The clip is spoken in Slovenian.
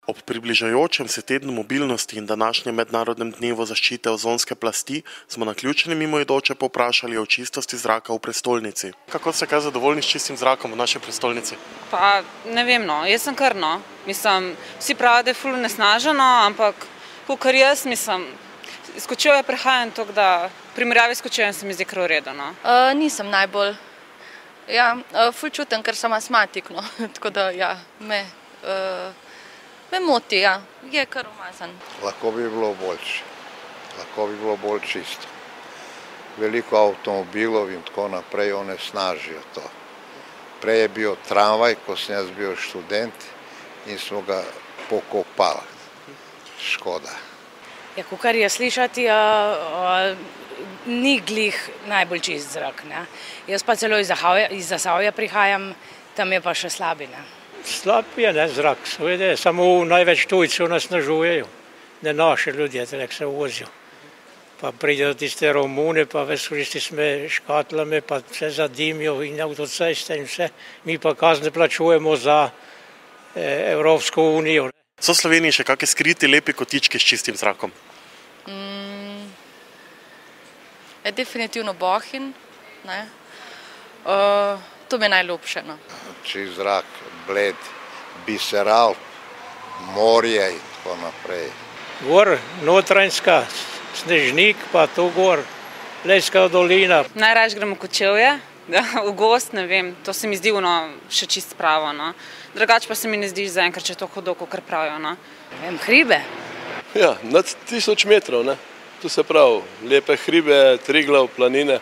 Ob približajočem se tednu mobilnosti in današnjem mednarodnem dnevu zaščite ozonske plasti smo naključne mimoidoče povprašali o čistosti zraka v prestolnici. Kako ste kaj zadovoljni s čistim zrakom v naši prestolnici? Pa ne vem, no, jaz sem kar, no. Mislim, vsi pravijo, da je ful onesnaženo, ampak kakor jaz, mislim, iz Kočevja prihajam, tako da v primerjavi s Kočevjem se mi zdi kar v redu, no. Nisem najbolj, ful čutim, ker sem astmatik, no, tako da, me moti, je kar umazan. Lahko bi bilo boljše, lahko bi bilo bolj čisto. Veliko avtomobilov in tako naprej onesnažijo to. Prej je bil tramvaj, ko sem jaz bil študent in smo ga pokopali. Škoda. Kakor je slišati, ni glih najbolj čist zrak, ne. Jaz pa celo iz Zasavja prihajam, tam je pa še slabi, ne. Slab je, ne, zrak, seveda, samo največ tujcev onesnažujejo, ne naši ljudje, tako se vozijo. Pa pridejo tiste Romune, pa ves koristi sme škatlami, pa vse zadimijo in avtoceste in vse. Mi pa kazne plačujemo za Evropsko unijo. So v Sloveniji še kakšni skriti lepi kotički s čistim zrakom? Definitivno Bohinj, ne. To mi je najljubše, no. Čist zrak, Bled, Biseral, morje in tako naprej. Gor, Notranjska, Snežnik, pa tu gor, Lejska dolina. Najrajši gremo v Kočevje, v gozd, ne vem, to se mi zdi še čist pravo, no. Drugače pa se mi ne zdi zaenkrat, če je to hudo, kakor pravijo, no. Hribe. Ja, nad 1000 metrov, ne. Tu se pravi, lepe hribe, Triglav, planine.